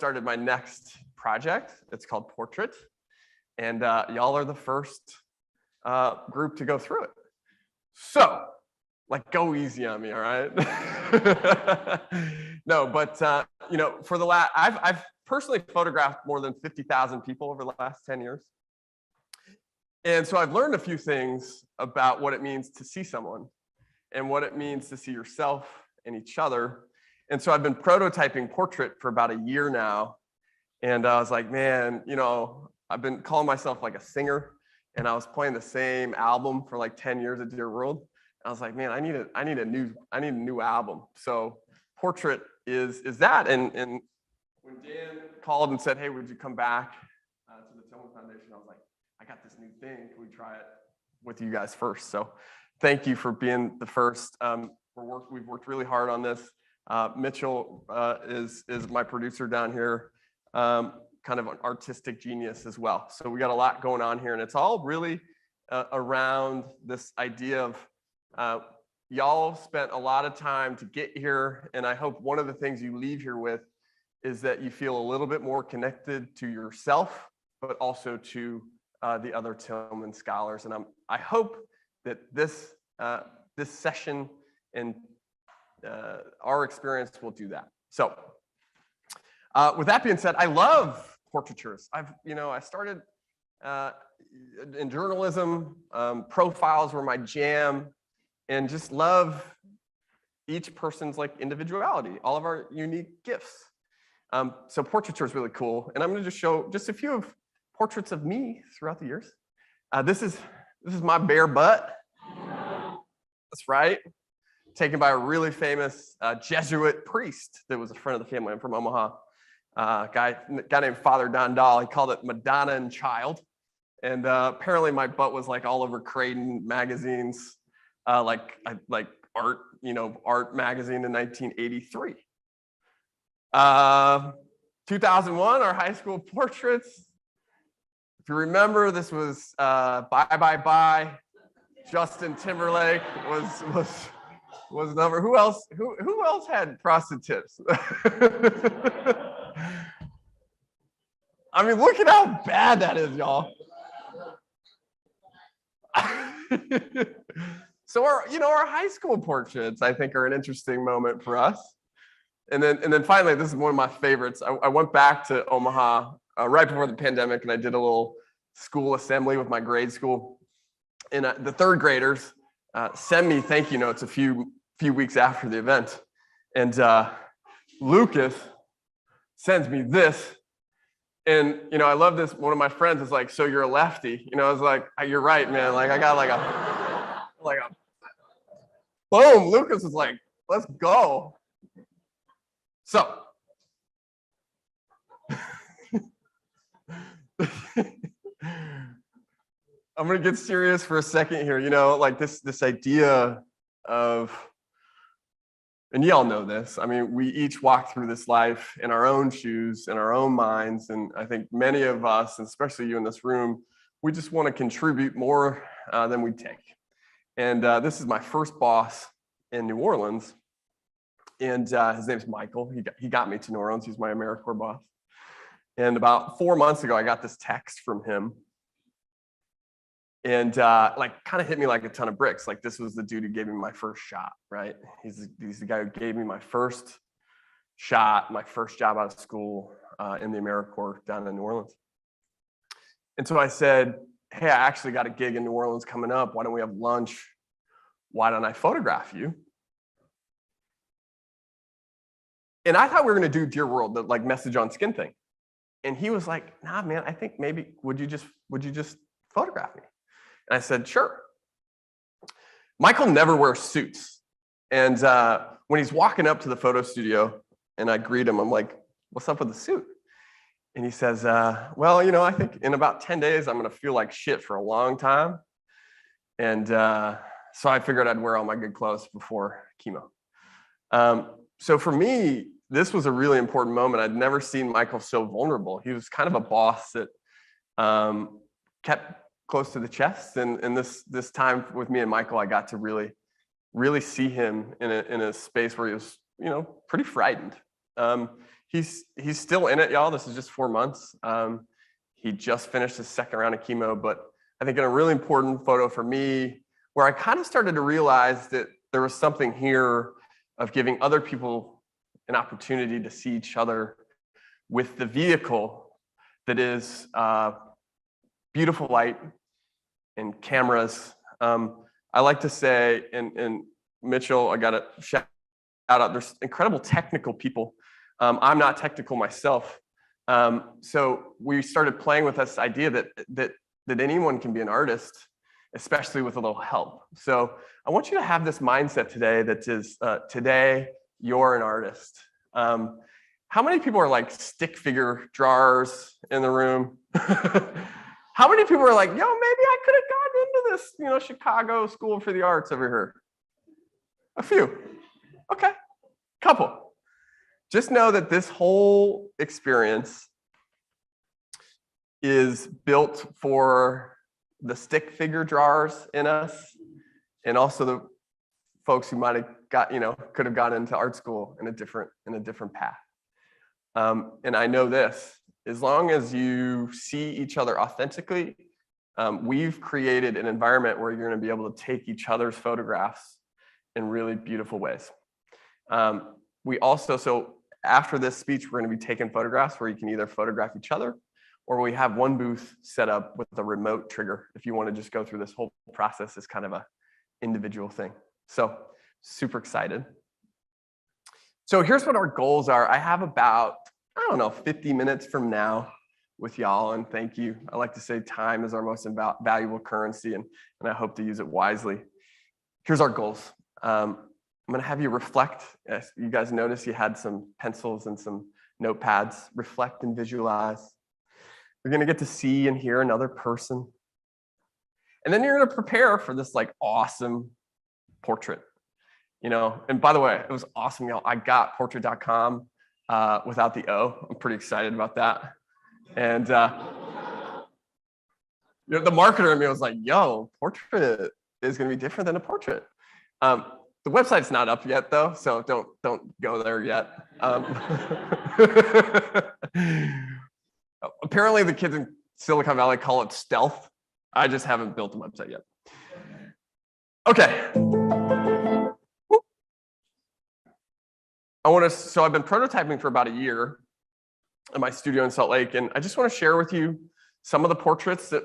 started my next project. It's called Prtrait. And y'all are the first group to go through it. So, like, go easy on me, all right? No, but you know, for the last, I've personally photographed more than 50,000 people over the last 10 years. And so I've learned a few things about what it means to see someone and what it means to see yourself and each other. And so I've been prototyping Prtrait for about a year now. And I was like, man, you know, I've been calling myself like a singer, and I was playing the same album for like 10 years at Dear World. I was like, man, I need a new album. So Prtrait is that. And when Dan called and said, hey, would you come back to the Tillman Foundation? I was like, I got this new thing. Can we try it with you guys first? So thank you for being the first. We've worked really hard on this. Mitchell is my producer down here, kind of an artistic genius as well. So we got a lot going on here, and it's all really around this idea of y'all spent a lot of time to get here, and I hope one of the things you leave here with is that you feel a little bit more connected to yourself, but also to the other Tillman Scholars. And I hope that this session and our experience will do that. So with that being said, I love portraitures. I started in journalism. Profiles were my jam, and just love each person's like individuality, all of our unique gifts. So portraiture is really cool, and I'm going to just show just a few of portraits of me throughout the years. This is my bare butt. That's right. Taken by a really famous Jesuit priest that was a friend of the family. I'm from Omaha. Guy named Father Don Dahl. He called it Madonna and Child. And apparently my butt was like all over Creighton magazines, like art, art magazine in 1983. 2001, our high school portraits. If you remember, this was Bye Bye Bye. Justin Timberlake was number. Who else had frosted tips? I mean, look at how bad that is, y'all. So our high school portraits, I think, are an interesting moment for us. And then finally, this is one of my favorites. I went back to Omaha right before the pandemic, and I did a little school assembly with my grade school. And the third graders send me thank you notes a few weeks after the event. And Lucas sends me this. And, I love this. One of my friends is like, so you're a lefty. I was like, you're right, man. Like, I got like a boom. Lucas was like, let's go. So. I'm going to get serious for a second here. Like this idea of, and y'all know this, I mean, we each walk through this life in our own shoes, in our own minds. And I think many of us, and especially you in this room, we just want to contribute more than we take. And this is my first boss in New Orleans. And his name's Michael. He got me to New Orleans. He's my AmeriCorps boss. And about 4 months ago, I got this text from him. And like kind of hit me like a ton of bricks. Like, this was the dude who gave me my first shot, right? He's the guy who gave me my first shot, my first job out of school in the AmeriCorps down in New Orleans. And so I said, hey, I actually got a gig in New Orleans coming up. Why don't we have lunch? Why don't I photograph you? And I thought we were going to do Dear World, the like message on skin thing. And he was like, nah, man, I think maybe, would you just photograph me? And I said, sure. Michael never wears suits. And when he's walking up to the photo studio and I greet him, I'm like, what's up with the suit? And he says, well, I think in about 10 days, I'm going to feel like shit for a long time. And so I figured I'd wear all my good clothes before chemo. So for me, this was a really important moment. I'd never seen Michael so vulnerable. He was kind of a boss that kept close to the chest. And this time with me and Michael, I got to really see him in a space where he was, pretty frightened. he's still in it, y'all. This is just 4 months. He just finished his second round of chemo, but I think in a really important photo for me, where I kind of started to realize that there was something here of giving other people an opportunity to see each other with the vehicle that is beautiful light and cameras. I like to say, and Mitchell, I got to shout out, there's incredible technical people. I'm not technical myself. So we started playing with this idea that anyone can be an artist, especially with a little help. So I want you to have this mindset today that is, today, you're an artist. How many people are like stick figure drawers in the room? How many people are like, yo, maybe I could have gotten into this, Chicago School for the Arts over here? A few. Okay, couple. Just know that this whole experience is built for the stick figure drawers in us, and also the folks who might have got, could have gone into art school in a different path. And I know this, as long as you see each other authentically, we've created an environment where you're going to be able to take each other's photographs in really beautiful ways. We also, so after this speech, we're going to be taking photographs where you can either photograph each other, or we have one booth set up with a remote trigger if you want to just go through this whole process as kind of a individual thing. So super excited. So here's what our goals are. I have about, 50 minutes from now with y'all, and thank you. I like to say time is our most valuable currency, and I hope to use it wisely. Here's our goals. I'm gonna have you reflect. As you guys notice, you had some pencils and some notepads. Reflect and visualize. You're gonna get to see and hear another person. And then you're gonna prepare for this like awesome portrait. And by the way, it was awesome, y'all. I got Prtrait.com without the O. I'm pretty excited about that. And the marketer in me was like, yo, portrait is gonna be different than a portrait. The website's not up yet though, so don't go there yet. Apparently the kids in Silicon Valley call it stealth. I just haven't built the website yet. Okay. So I've been prototyping for about a year in my studio in Salt Lake, and I just want to share with you some of the portraits that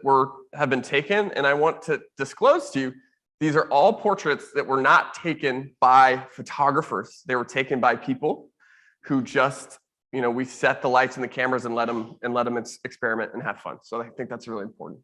have been taken, and I want to disclose to you, these are all portraits that were not taken by photographers. They were taken by people who just, we set the lights and the cameras and let them experiment and have fun. So I think that's really important.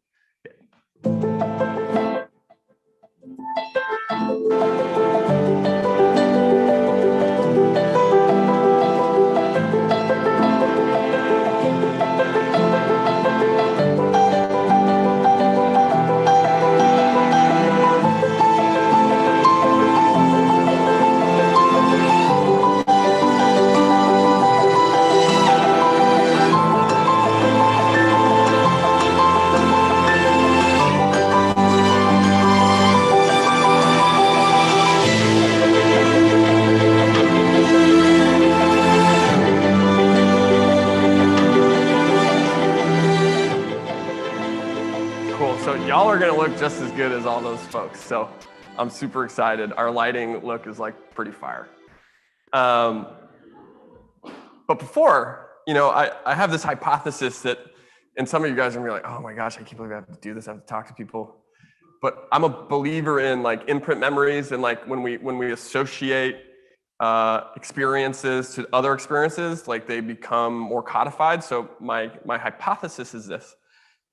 Y'all are gonna look just as good as all those folks. So I'm super excited. Our lighting look is like pretty fire. But before, I have this hypothesis that, and some of you guys are gonna be like, oh my gosh, I can't believe I have to do this. I have to talk to people. But I'm a believer in like imprint memories, and like when we associate experiences to other experiences, like they become more codified. So my hypothesis is this,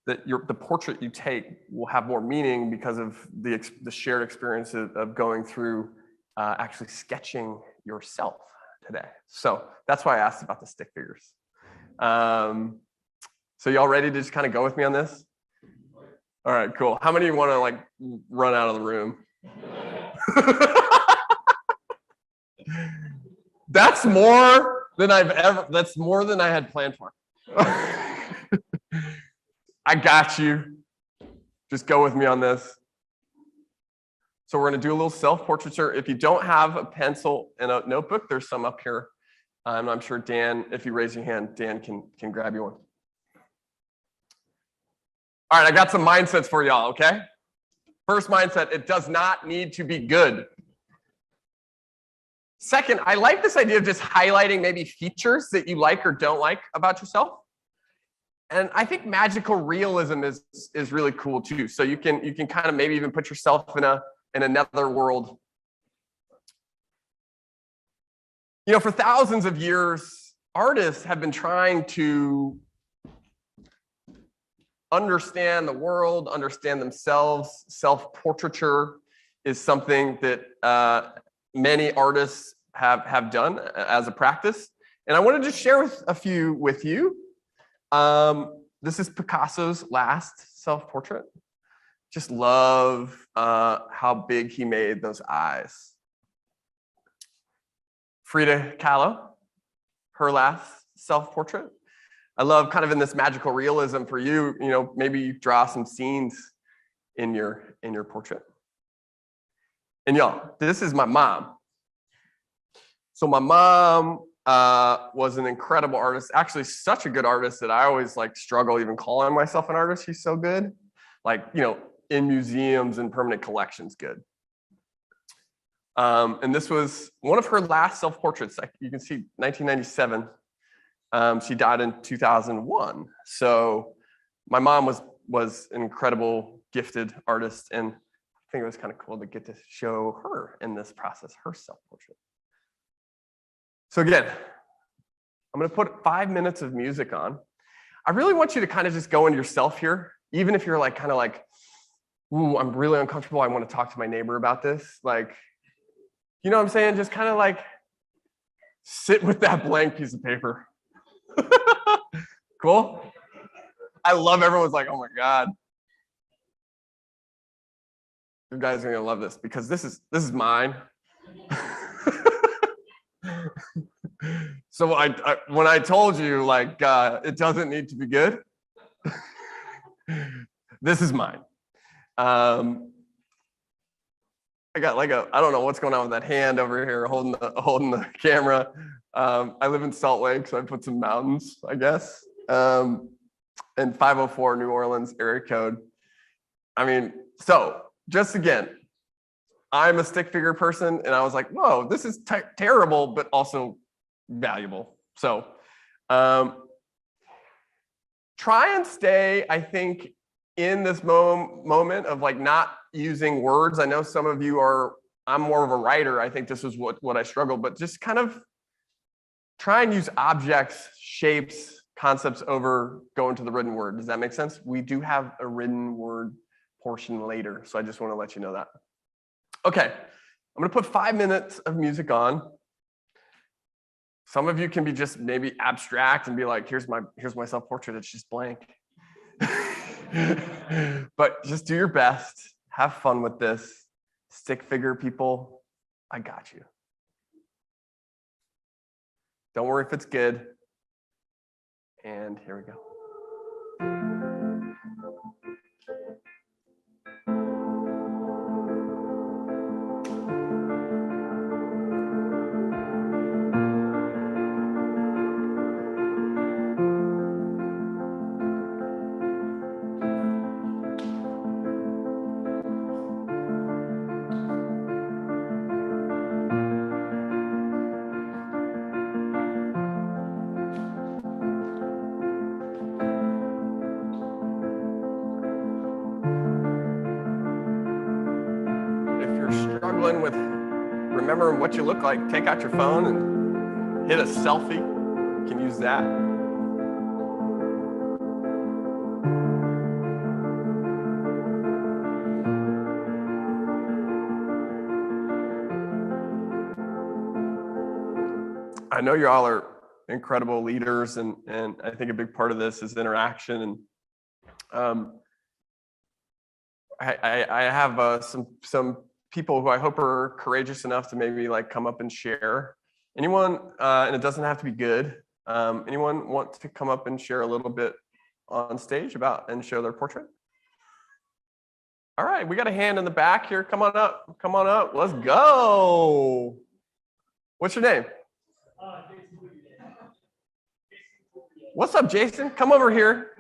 that the portrait you take will have more meaning because of the shared experience of going through actually sketching yourself today. So that's why I asked about the stick figures. So y'all ready to just kind of go with me on this? All right, cool. How many want to like run out of the room? That's more than that's more than I had planned for. I got you. Just go with me on this. So we're going to do a little self-portraiture. If you don't have a pencil and a notebook, there's some up here And I'm sure Dan, if you raise your hand, Dan can grab you one. All right, I got some mindsets for y'all, okay? First mindset, it does not need to be good. Second, I like this idea of just highlighting maybe features that you like or don't like about yourself. And I think magical realism is really cool too. So you can kind of maybe even put yourself in another world. You know, for thousands of years, artists have been trying to understand the world, understand themselves. Self-portraiture is something that many artists have done as a practice. And I wanted to share a few with you. This is Picasso's last self-portrait. Just love how big he made those eyes. Frida Kahlo, her last self-portrait. I love kind of in this magical realism for you, you know, maybe you draw some scenes in your portrait. And y'all, this is my mom. So my mom was an incredible artist, actually such a good artist that I always like struggle even calling myself an artist. She's so good, like, you know, in museums and permanent collections good. And this was one of her last self-portraits. Like you can see 1997. She died in 2001. So my mom was an incredible, gifted artist, and I think it was kind of cool to get to show her in this process, her self-portrait. So again, I'm going to put 5 minutes of music on. I really want you to kind of just go into yourself here, even if you're like kind of like, ooh, I'm really uncomfortable. I want to talk to my neighbor about this. Like, you know what I'm saying? Just kind of like sit with that blank piece of paper. Cool? I love everyone's like, oh my God. You guys are gonna love this because this is mine. So when I told you like it doesn't need to be good, this is mine. I got like I don't know what's going on with that hand over here holding the camera. I live in Salt Lake, so I put some mountains, I guess. And 504 New Orleans area code. I mean, so just again, I'm a stick figure person, and I was like, whoa, this is terrible, but also valuable. So try and stay, I think, in this moment of like not using words. I know some of you are, I'm more of a writer. I think this is what I struggle, but just kind of try and use objects, shapes, concepts over going to the written word. Does that make sense? We do have a written word portion later, so I just want to let you know that. Okay, I'm going to put 5 minutes of music on. Some of you can be just maybe abstract and be like, here's my self-portrait, it's just blank. But just do your best. Have fun with this. Stick figure people, I got you. Don't worry if it's good. And here we go. With remembering what you look like, take out your phone and hit a selfie. You can use that. I know you all are incredible leaders, and I think a big part of this is interaction. And I have some people who I hope are courageous enough to maybe like come up and share. Anyone, and it doesn't have to be good. Anyone want to come up and share a little bit on stage about and share their portrait? All right, we got a hand in the back here. Come on up. Come on up. Let's go. What's your name? What's up, Jason? Come over here.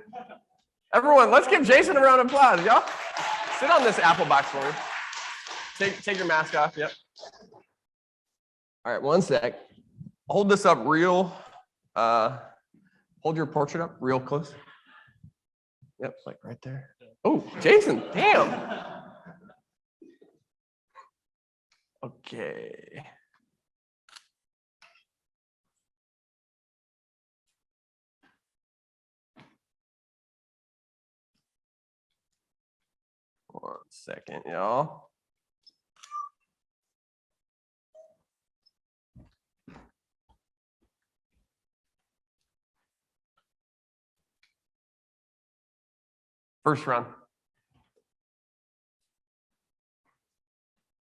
Everyone, let's give Jason a round of applause, y'all. Sit on this apple box for me. Take your mask off. Yep. All right, one sec. Hold this up real. Hold your portrait up real close. Yep, like right there. Oh, Jason, damn. Okay. One second, y'all. First round.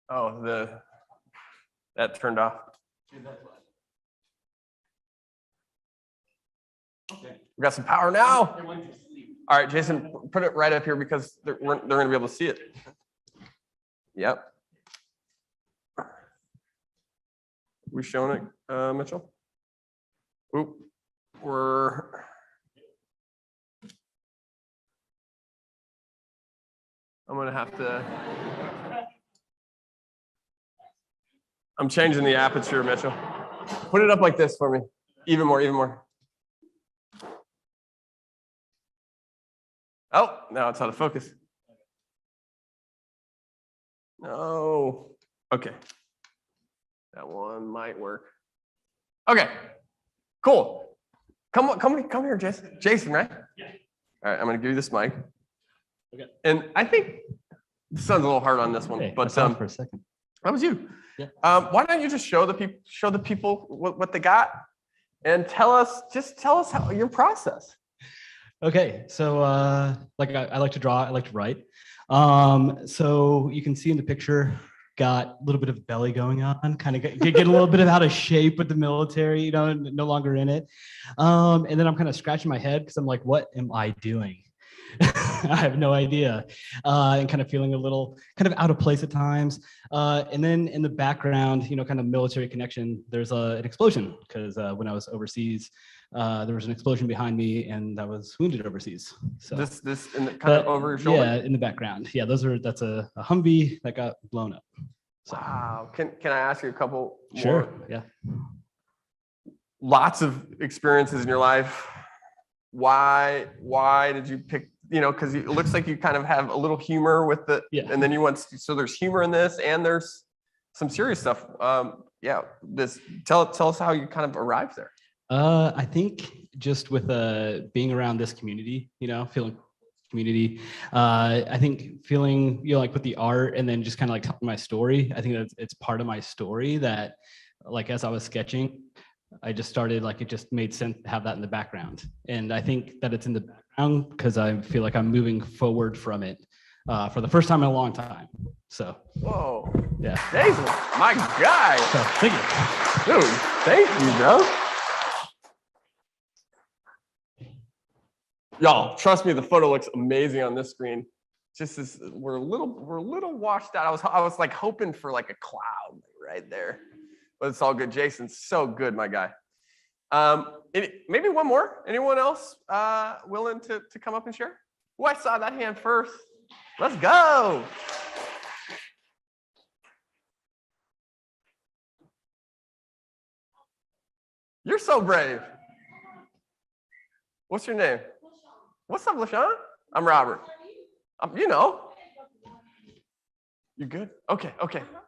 Oh, that turned off. Okay. We got some power now. All right, Jason, put it right up here because they're going to be able to see it. Yep. We showing it, Mitchell? Oop. I'm going to have to. I'm changing the aperture, Mitchell. Put it up like this for me. Even more, even more. Oh, now it's out of focus. No. Okay. That one might work. Okay. Cool. Come here, Jason. Jason, right? Yeah. All right, I'm going to give you this mic. Okay. And I think the sun's a little hard on this one, hey, but for a second. That was you. Yeah. Why don't you just show the people what they got, and tell us how your process. Okay, so like I like to draw, I like to write. So you can see in the picture, got a little bit of belly going on, kind of get a little bit of out of shape with the military, you know, no longer in it. And then I'm kind of scratching my head because I'm like, what am I doing? I have no idea, and kind of feeling a little kind of out of place at times. And then in the background, you know, kind of military connection, there's an explosion because when I was overseas, there was an explosion behind me and I was wounded overseas. So this in the, kind of over your shoulder? Yeah, in the background. Yeah, that's a Humvee that got blown up. So. Wow. Can I ask you a couple more? Sure, yeah. Lots of experiences in your life. Why did you pick, you know, because it looks like you kind of have a little humor with the, yeah. And then you want, so there's humor in this and there's some serious stuff. Yeah, tell us how you kind of arrived there. I think just with being around this community, you know, feeling community, I think feeling, you know, like with the art and then just kind of like telling my story. I think it's part of my story that, like, as I was sketching, I just started, like, it just made sense to have that in the background. And I think that it's in the background because I feel like I'm moving forward from it for the first time in a long time. So. Whoa. Yeah. Jason, my guy. So, thank you. Dude, thank you, bro. Y'all, trust me, the photo looks amazing on this screen. Just as we're a little washed out. I was like hoping for like a cloud right there. But it's all good. Jason's so good, my guy. Maybe one more. Anyone else willing to come up and share? Oh, I saw that hand first. Let's go. You're so brave. What's your name? What's up, LaShawn? I'm Robert. You know. You good? Okay.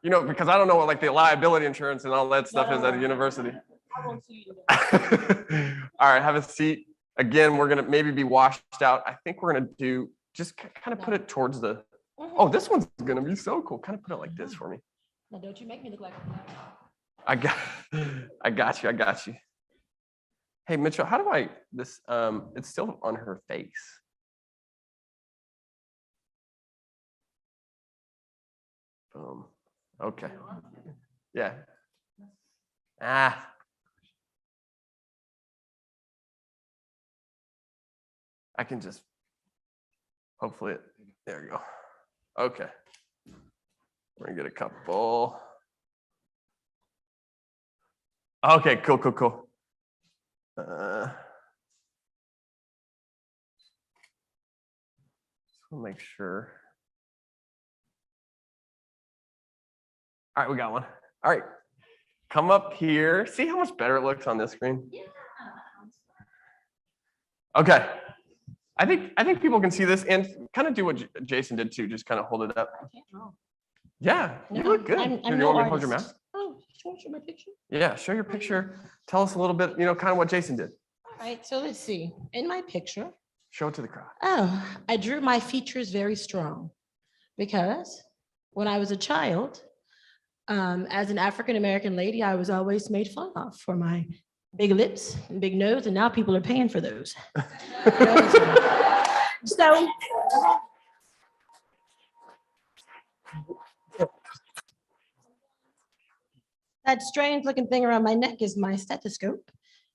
You know, because I don't know what like the liability insurance and all that stuff is at a university. I won't see you. All right, have a seat. Again, we're gonna maybe be washed out. I think we're gonna do just kind of put it towards the. Oh, this one's gonna be so cool. Kind of put it like this for me. Now, don't you make me look like I got you. Hey, Mitchell, how do I this? It's still on her face. Boom. Okay. Yeah. I can just hopefully there you go. Okay. We're gonna get a couple. Okay, cool. I'll make sure. All right, we got one. All right, come up here. See how much better it looks on this screen? Yeah. Okay. I think people can see this and kind of do what Jason did too. Just kind of hold it up. I can't draw. Yeah, you No, look good. I'm Do you no want me to hold your artist. mask? Oh, show my picture. Yeah, show your picture. Tell us a little bit, kind of what Jason did. All right, so let's see. In my picture, Show it to the crowd. oh, I drew my features very strong because when I was a child, as an African-American lady, I was always made fun of for my big lips and big nose, and now people are paying for those. So that strange looking thing around my neck is my stethoscope.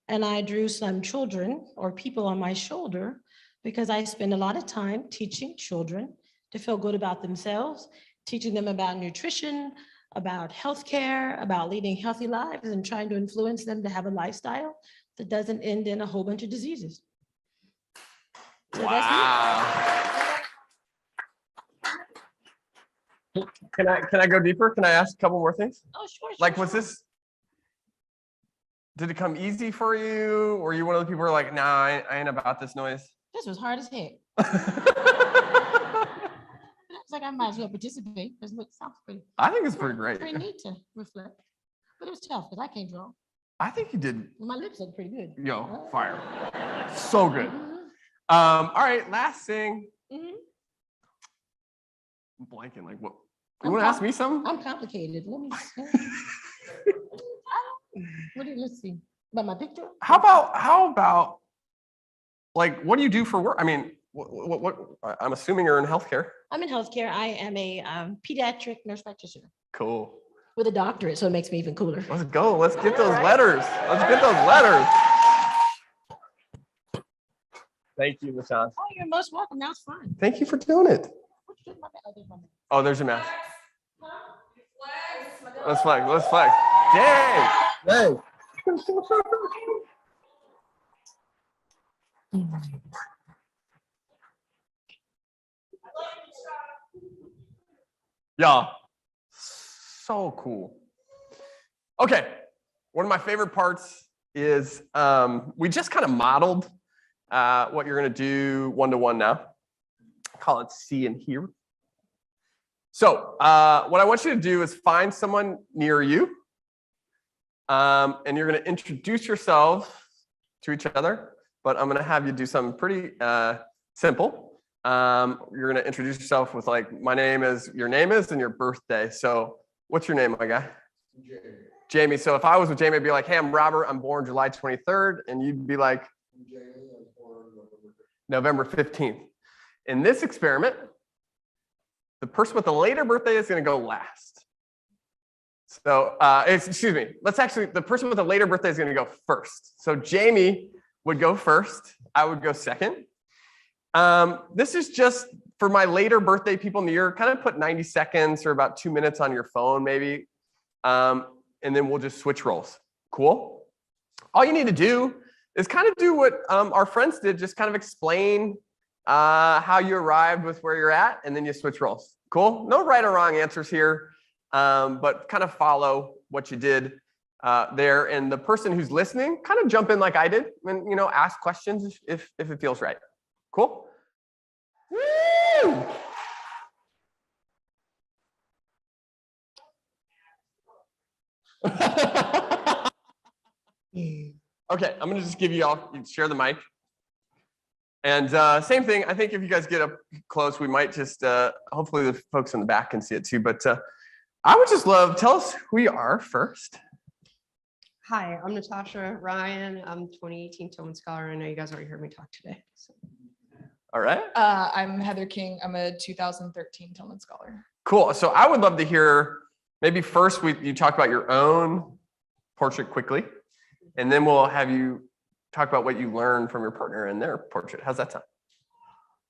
And I drew some children or people on my shoulder because I spend a lot of time teaching children to feel good about themselves, teaching them about nutrition, about healthcare, about leading healthy lives, and trying to influence them to have a lifestyle that doesn't end in a whole bunch of diseases. So that's me. Can I go deeper? Can I ask a couple more things? Oh, sure. Like, did it come easy for you? Or were you one of the people who were like, nah, I ain't about this noise? This was hard as heck. It's like I might as well participate because it sounds pretty. I think it's pretty great. Pretty neat to reflect. But it was tough because I can't draw. I think you did, My lips look pretty good. fire. So good. Mhm, All right, last thing. mhm. I'm blanking, like what? You want to ask me something? I'm complicated. Let me see. Let's see. About my picture? How about like, what do you do for work? I mean, what I'm assuming you're in healthcare. I'm in healthcare. I am a pediatric nurse practitioner Cool. with a doctorate, so it makes me even cooler. Let's go. Let's get those letters. Let's get those letters. Thank you, LaShawn. Oh, you're most welcome. Now it's fine. Thank you for doing it. What you doing about that? Oh, there's my mask. Oh, there's your mask. Let's flex. Let's flex. Dang. Dang. Yeah. So cool. Okay. One of my favorite parts is we just kind of modeled what you're going to do one-to-one now. Call it see and hear. So what I want you to do is find someone near you, and you're going to introduce yourself to each other, but I'm going to have you do something pretty simple. You're going to introduce yourself with like, your name is, and your birthday. So what's your name, my guy? Jamie. Jamie. So if I was with Jamie, I'd be like, hey, I'm Robert. I'm born July 23rd. And you'd be like, Jamie, I was born November 15th. In this experiment, the person with the later birthday is going to go last. So, excuse me, the person with the later birthday is going to go first. So Jamie would go first. I would go second. This is just for my later birthday people in the year, kind of put 90 seconds or about 2 minutes on your phone, maybe. And then we'll just switch roles. Cool? All you need to do is kind of do what our friends did, just kind of explain how you arrived with where you're at, and then you switch roles. Cool? No right or wrong answers here, but kind of follow what you did there. And the person who's listening, kind of jump in like I did, and ask questions if it feels right. Cool? Woo! Okay, I'm gonna just give you all, share the mic. And same thing, I think if you guys get up close, we might just, hopefully the folks in the back can see it too, but I would just tell us who you are first. Hi, I'm Natasha Ryan. I'm 2018 Tillman Scholar. I know you guys already heard me talk today. So. All right. I'm Heather King. I'm a 2013 Tillman Scholar. Cool, so I would love to hear, maybe first you talk about your own portrait quickly, and then we'll have you talk about what you learned from your partner in their portrait. How's that sound?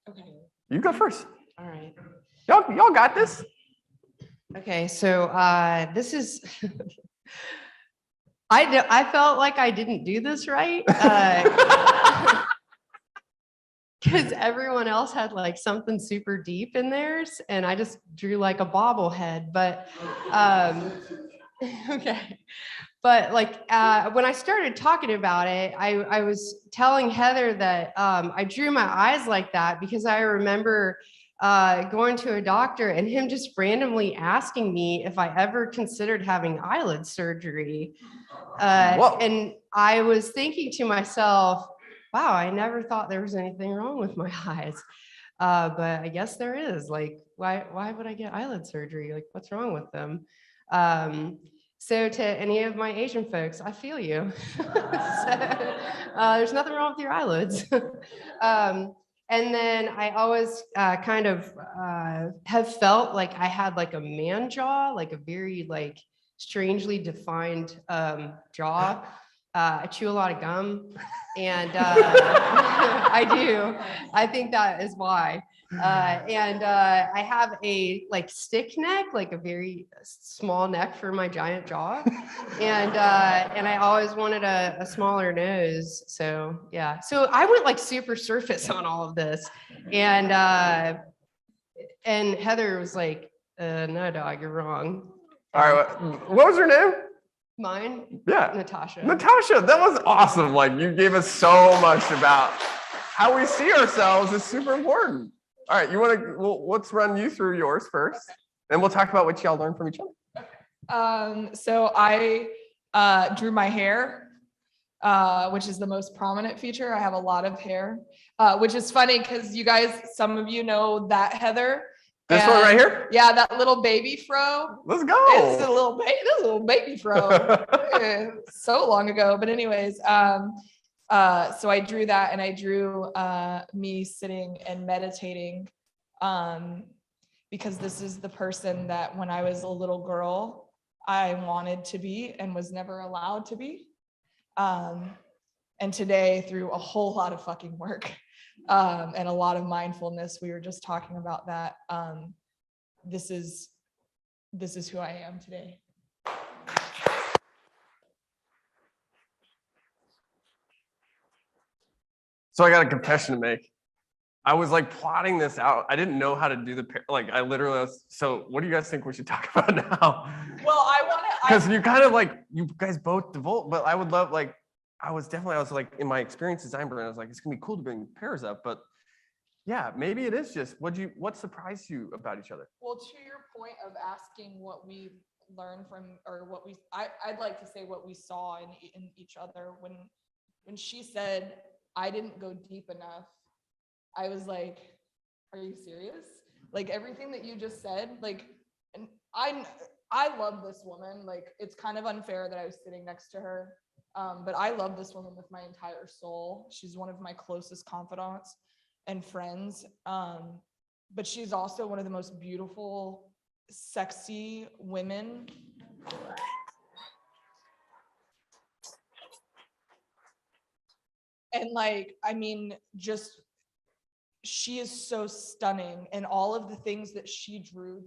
Okay. You go first. All right. Y'all got this? Okay, so this is, I felt like I didn't do this right. because everyone else had like something super deep in theirs, and I just drew like a bobblehead. But okay. But like when I started talking about it, I was telling Heather that I drew my eyes like that because I remember going to a doctor and him just randomly asking me if I ever considered having eyelid surgery. And I was thinking to myself, wow, I never thought there was anything wrong with my eyes. But I guess there is. Like, why would I get eyelid surgery? Like, what's wrong with them? So to any of my Asian folks, I feel you. There's nothing wrong with your eyelids. And then I always kind of have felt like I had like a man jaw, like a very like strangely defined jaw. I chew a lot of gum, and I do. I think that is why. And I have a like stick neck, like a very small neck for my giant jaw, and I always wanted a smaller nose. So yeah, so I went like super surface on all of this, and Heather was like, "No, dog, you're wrong." All right, what was her name? Mine, Yeah, Natasha. Natasha. That was awesome. Like you gave us so much about how we see ourselves is super important. All right, you want to? Well, let's run you through yours first, then we'll talk about what y'all learned from each other. So I drew my hair, which is the most prominent feature. I have a lot of hair, which is funny because you guys, some of you know that Heather. This one right here? Yeah, that little baby fro. Let's go. It's a little baby, this is a little baby fro. So long ago. But anyways, so I drew that, and I drew me sitting and meditating, because this is the person that when I was a little girl, I wanted to be and was never allowed to be. And today, through a whole lot of fucking work and a lot of mindfulness, we were just talking about that. This is who I am today. So I got a confession to make. I was like plotting this out. I didn't know how to do like I literally was. So what do you guys think we should talk about now? Well, I want to, Because you kind of like, you guys both devote, but I would love like, I was like in my experience design brand, I was like, it's gonna be cool to bring pairs up, but yeah, maybe it is just, what surprised you about each other? well, to your point of asking what we learned from, or what I'd like to say what we saw in each other. When she said, I didn't go deep enough, I was like, are you serious? Like everything that you just said, like, and I love this woman. Like, it's kind of unfair that I was sitting next to her. But I love this woman with my entire soul. She's one of my closest confidants and friends. But she's also one of the most beautiful, sexy women. And like, I mean, just, she is so stunning, and all of the things that she drew,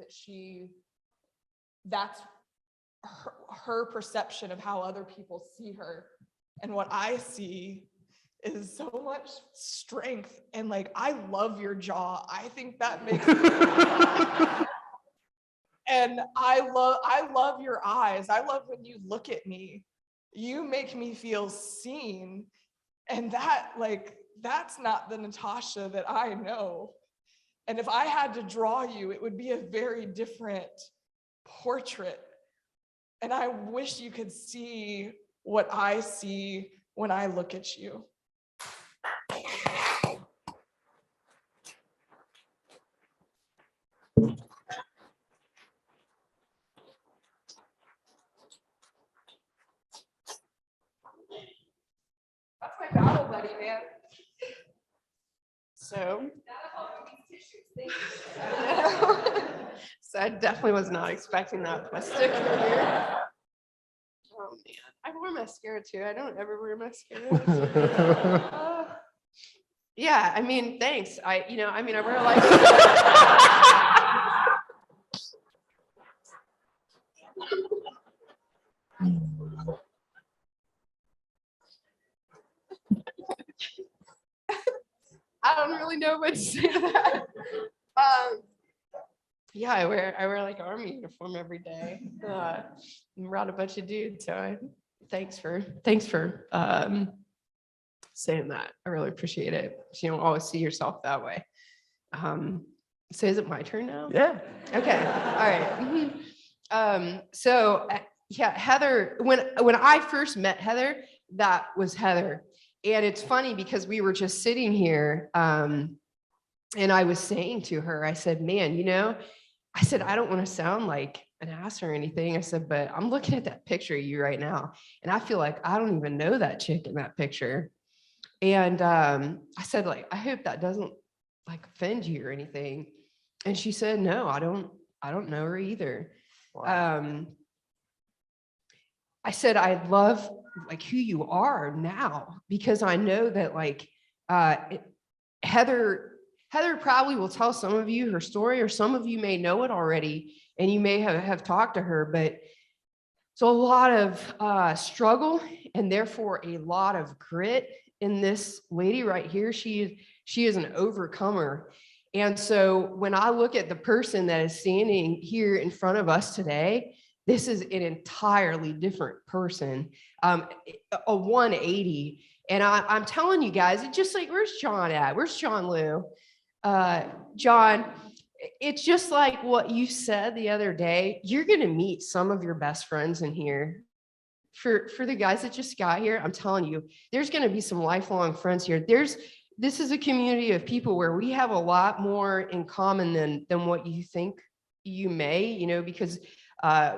that's her perception of how other people see her. And what I see is so much strength. And like, I love your jaw. I think that makes and I love your eyes. I love when you look at me. You make me feel seen. And that, like, that's not the Natasha that I know. And if I had to draw you, it would be a very different portrait. And I wish you could see what I see when I look at you. That's my battle buddy, man. So, so I definitely was not expecting that with my stick here. Oh man, I wear mascara too. I don't ever wear mascara. Yeah, I mean, thanks. I wear like. I don't really know what to say to that. Yeah, I wear like an army uniform every day. I'm around a bunch of dudes, so thanks for saying that. I really appreciate it. You don't always see yourself that way. So is it my turn now? Yeah. Okay. All right. So yeah, Heather, when I first met Heather, that was Heather. And it's funny because we were just sitting here, and I was saying to her, I said, man, I said, I don't want to sound like an ass or anything. I said, but I'm looking at that picture of you right now, and I feel like I don't even know that chick in that picture. And I said, like, I hope that doesn't like offend you or anything. And she said, no, I don't know her either. Wow. I said, I love like who you are now, because I know that like Heather probably will tell some of you her story, or some of you may know it already and you may have talked to her, but it's a lot of struggle and therefore a lot of grit in this lady right here. She is an overcomer. And so when I look at the person that is standing here in front of us today, this is an entirely different person, a 180. And I'm telling you guys, it's just like, where's John at? Where's John Lou? John, it's just like what you said the other day. You're going to meet some of your best friends in here. For the guys that just got here, I'm telling you, there's going to be some lifelong friends here. This is a community of people where we have a lot more in common than what you think you may, because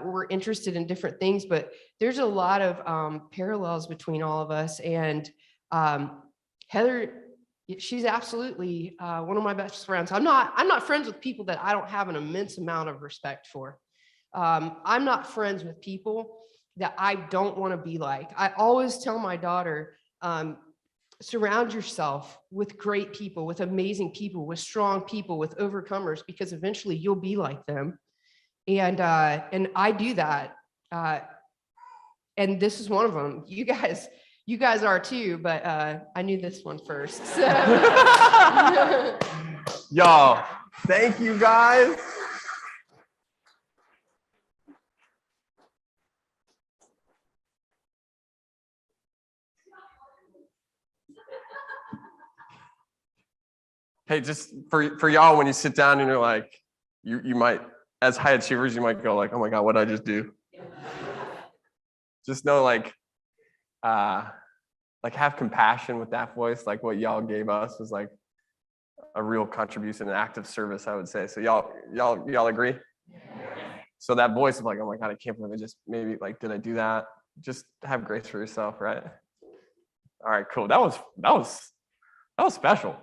we're interested in different things, but there's a lot of parallels between all of us. And Heather, she's absolutely one of my best friends. I'm not friends with people that I don't have an immense amount of respect for. I'm not friends with people that I don't want to be like. I always tell my daughter, surround yourself with great people, with amazing people, with strong people, with overcomers, because eventually you'll be like them. And I do that. And this is one of them. You guys are too, but I knew this one first. So. Y'all, thank you guys. Hey, just for y'all, when you sit down and you're like, you might, as high achievers, you might go like, oh my God, what did I just do? Just know like have compassion with that voice. Like what y'all gave us was like a real contribution, an act of service, I would say. So y'all agree? So that voice of like, oh my God, I can't believe I just maybe like, did I do that? Just have grace for yourself, right? All right, cool. That was special.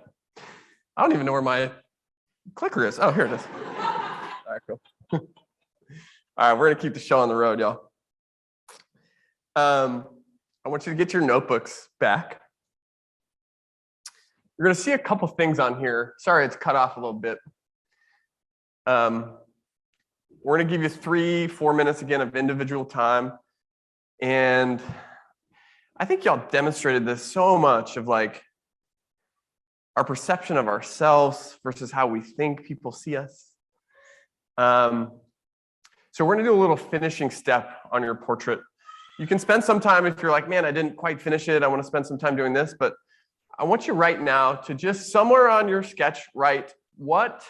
I don't even know where my clicker is. Oh, here it is. All right, cool. All right, we're gonna keep the show on the road, y'all. I want you to get your notebooks back. You're gonna see a couple things on here. Sorry, it's cut off a little bit. We're gonna give you 3-4 minutes again of individual time. And I think y'all demonstrated this so much of like our perception of ourselves versus how we think people see us. So we're gonna do a little finishing step on your portrait. You can spend some time if you're like, man, I didn't quite finish it. I wanna spend some time doing this, but I want you right now to just somewhere on your sketch write, what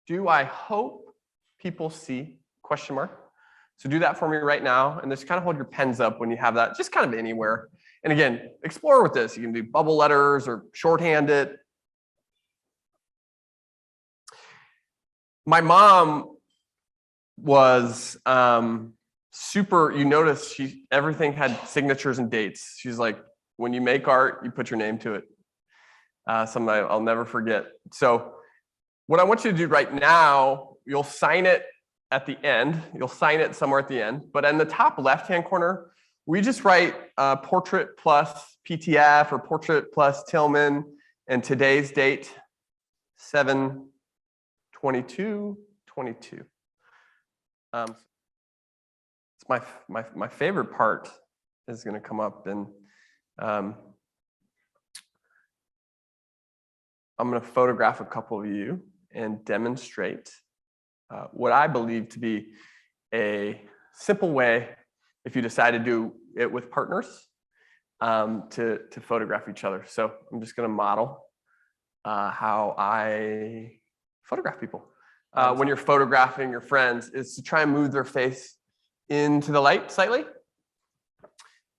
do I hope people see? ? So do that for me right now. And just kind of hold your pens up when you have that, just kind of anywhere. And again, explore with this. You can do bubble letters or shorthand it. My mom was super, you notice everything had signatures and dates. She's like, when you make art, you put your name to it. Something I'll never forget. So what I want you to do right now, you'll sign it at the end. You'll sign it somewhere at the end. But in the top left-hand corner, we just write Portrait plus PTF or Portrait plus Tillman and today's date, 7/22/22. It's my favorite part is going to come up, and I'm going to photograph a couple of you and demonstrate what I believe to be a simple way, if you decide to do it with partners, to photograph each other. So I'm just going to model how I photograph people. When you're photographing your friends, is to try and move their face into the light slightly.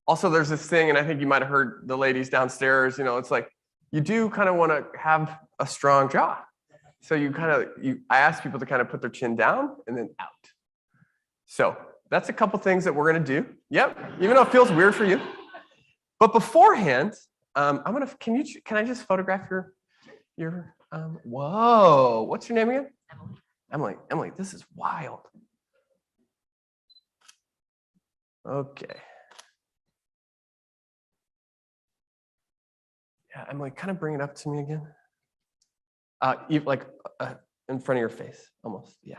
Also, there's this thing, and I think you might have heard the ladies downstairs, you know, it's like, you do kind of want to have a strong jaw. So I ask people to kind of put their chin down and then out. So that's a couple things that we're going to do. Yep, even though it feels weird for you. But beforehand, can I just photograph your whoa, what's your name again? Emily, this is wild. Okay. Yeah, Emily, kind of bring it up to me again. Like in front of your face, almost, yeah.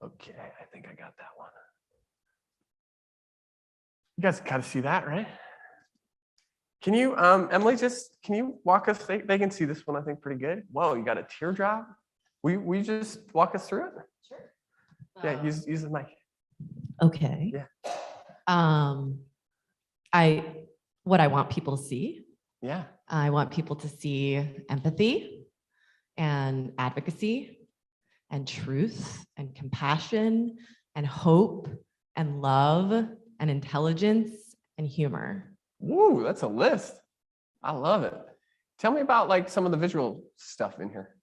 Okay, I think I got that one. You guys got to see that, right? Can you, Emily, can you walk us, they can see this one, I think, pretty good. Whoa, you got a teardrop? Will you just walk us through it? Sure. Yeah, use the mic. Okay. Yeah. What I want people to see. Yeah. I want people to see empathy and advocacy and truth and compassion and hope and love and intelligence and humor. Woo, that's a list. I love it. Tell me about like some of the visual stuff in here.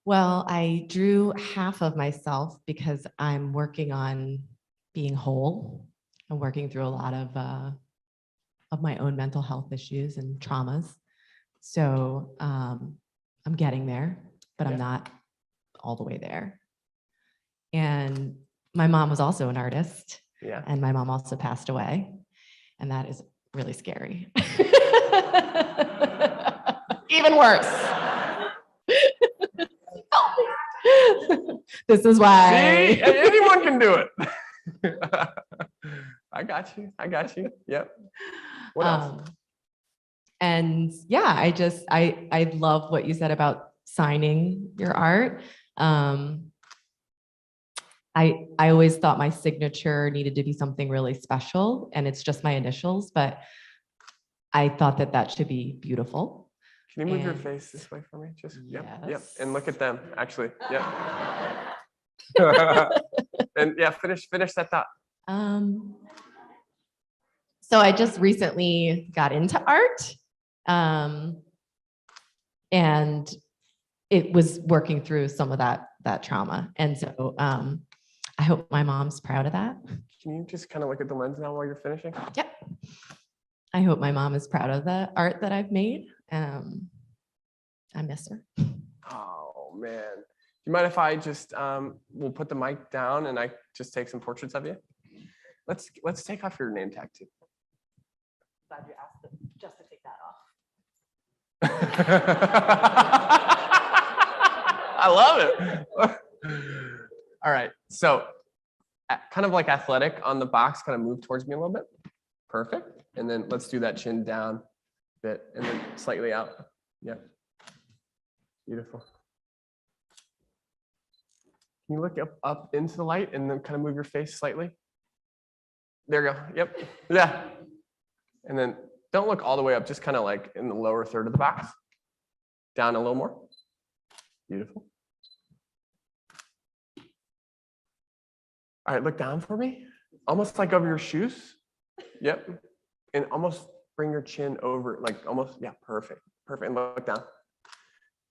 Well, I drew half of myself because I'm working on being whole. I'm working through a lot of my own mental health issues and traumas. So I'm getting there, but I'm not all the way there. And my mom was also an artist. Yeah. And my mom also passed away. And that is really scary. Even worse. This is why. See, anyone can do it. I got you. Yep. What else? And yeah, I love what you said about signing your art. I always thought my signature needed to be something really special, and it's just my initials, but I thought that should be beautiful. Can you move your face this way for me? Just yep. And look at them, actually. Yep. And yeah, finish that thought. So I just recently got into art, and it was working through some of that trauma. And so I hope my mom's proud of that. Can you just kind of look at the lens now while you're finishing? Yep. I hope my mom is proud of the art that I've made. I miss her. Oh man. Do you mind if I just we'll put the mic down and I just take some portraits of you? Let's take off your name tag too. Glad you asked them just to take that off. I love it. All right. So kind of like athletic on the box, kind of move towards me a little bit. Perfect. And then let's do that chin down a bit and then slightly out. Yep. Beautiful. Can you look up into the light and then kind of move your face slightly? There you go. Yep. Yeah. And then don't look all the way up, just kind of like in the lower third of the box. Down a little more. Beautiful. All right, look down for me. Almost like over your shoes. Yep. And almost bring your chin over, like almost, yeah, perfect. Perfect. And look down.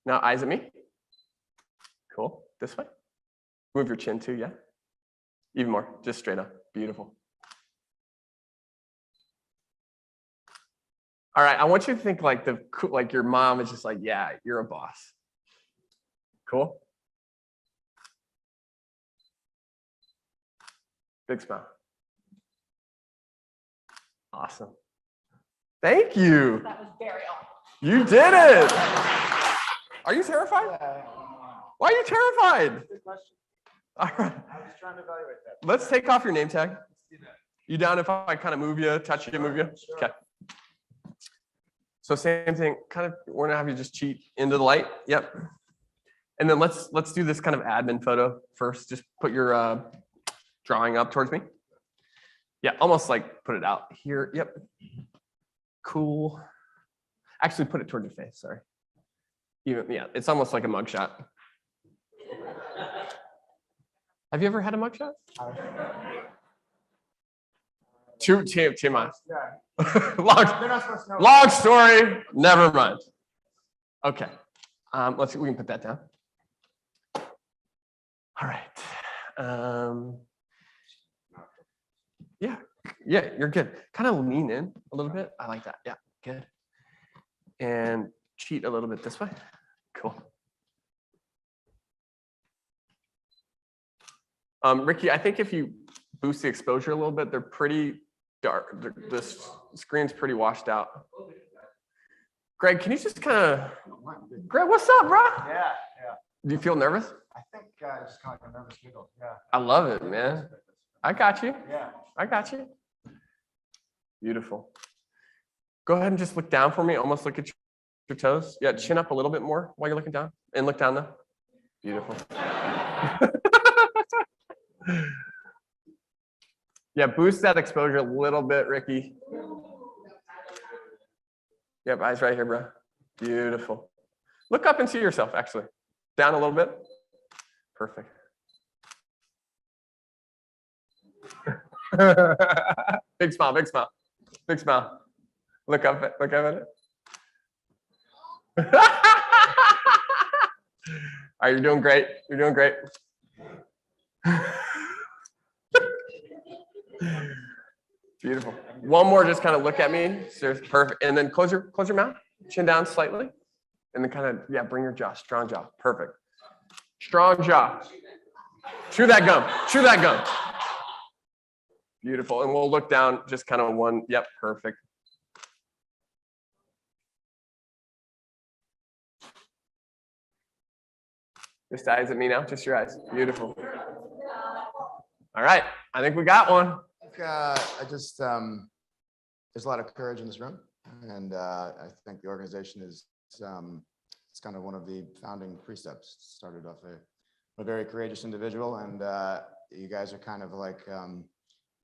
Now eyes at me. Cool. This way. Move your chin too, yeah. Even more, just straight up. Beautiful. All right, I want you to think like your mom is just like, yeah, you're a boss. Cool. Big smile. Awesome. Thank you. That was very awesome. You did it. Are you terrified? Why are you terrified? Good question. All right. I was trying to evaluate that. Let's take off your name tag. Let's do that. You down if I kind of move you, touch you, move you? Sure. Okay. So same thing, kind of, we're gonna have you just cheat into the light. Yep. And then let's do this kind of admin photo first. Just put your drawing up towards me. Yeah, almost like put it out here. Yep. Cool. Actually, put it toward your face. Sorry. Even, yeah, it's almost like a mugshot. Have you ever had a mugshot? Tillman. Long story. Never mind. Okay. Let's see. We can put that down. All right. Yeah, you're good. Kind of lean in a little bit. I like that. Yeah, good. And cheat a little bit this way. Cool. Ricky, I think if you boost the exposure a little bit, they're pretty dark. The screen's pretty washed out. Greg, can you just kind of, Greg, what's up, bro? Yeah. Do you feel nervous? I think just kind of like a nervous giggle. Yeah. I love it, man. I got you. Yeah. I got you. Beautiful. Go ahead and just look down for me. Almost look at your toes. Yeah, chin up a little bit more while you're looking down. And look down though. Beautiful. Yeah, boost that exposure a little bit, Ricky. Yep, eyes right here, bro. Beautiful. Look up and see yourself, actually. Down a little bit. Perfect. Big smile, big smile, big smile. Look up at it. All right, you're doing great. You're doing great. Beautiful. One more, just kind of look at me. Seriously, perfect. And then close your mouth, chin down slightly, and then kind of, yeah, bring your jaw, strong jaw. Perfect. Strong jaw. Chew that gum. Chew that gum. Beautiful. And we'll look down just kind of one. Yep, perfect. Just eyes at me now, just your eyes. Beautiful. All right, I think we got one. I just there's a lot of courage in this room, and I think the organization is it's kind of one of the founding precepts. Started off a very courageous individual, and you guys are kind of like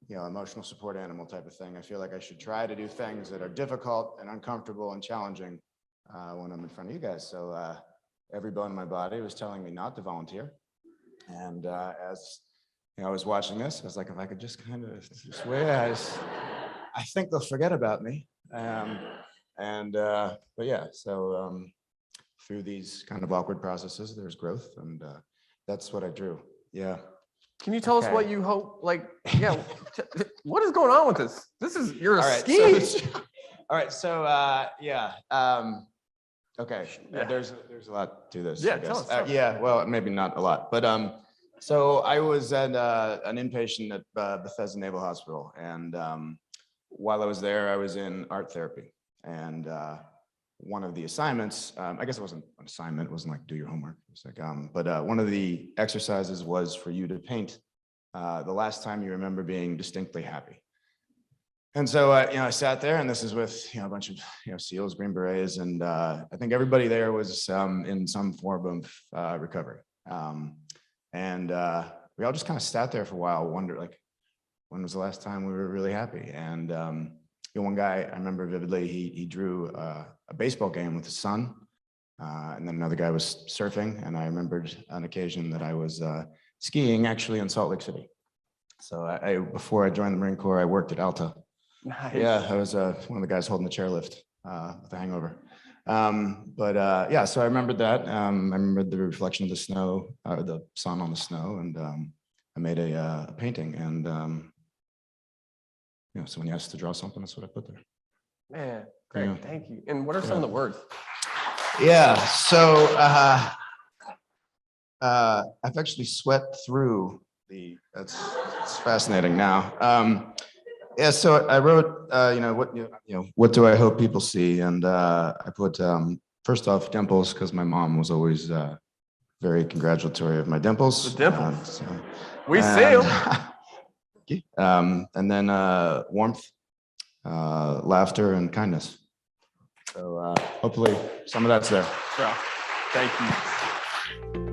emotional support animal type of thing. I feel like I should try to do things that are difficult and uncomfortable and challenging when I'm in front of you guys. So every bone in my body was telling me not to volunteer, and as I was watching this, I was like, if I could just kind of swear, I think they'll forget about me. But yeah, so through these kind of awkward processes, there's growth, and that's what I drew. Yeah. Can you tell us what you hope, like, yeah, what is going on with this? This is, you're a All right, ski. All right, so yeah. Okay, Yeah. there's a lot to this. Yeah, I guess. tell us. Yeah, well, maybe not a lot, but so I was at an inpatient at Bethesda Naval Hospital, and while I was there, I was in art therapy, and one of the assignments, I guess it wasn't an assignment, it wasn't like do your homework. It was like, but one of the exercises was for you to paint the last time you remember being distinctly happy. And so, I sat there, and this is with a bunch of SEALs, Green Berets, and I think everybody there was in some form of recovery. And we all just kind of sat there for a while, wonder like, when was the last time we were really happy? And one guy I remember vividly, he drew a baseball game with his son, and then another guy was surfing, and I remembered an occasion that I was skiing actually in Salt Lake City. So before I joined the Marine Corps, I worked at Alta. Nice. Yeah, I was one of the guys holding the chairlift with a hangover. Yeah, so I remembered that. I remembered the reflection of the snow, the sun on the snow, and I made a painting. And so when you asked to draw something, that's what I put there. Man, great, Yeah. thank you. And what are some of the words? Yeah, so I've actually sweat through it's fascinating now. Yeah, so I wrote, what do I hope people see? And I put, first off, dimples, because my mom was always very congratulatory of my dimples. The dimples. So, We see them. and then warmth, laughter, and kindness. So hopefully some of that's there. Well, thank you.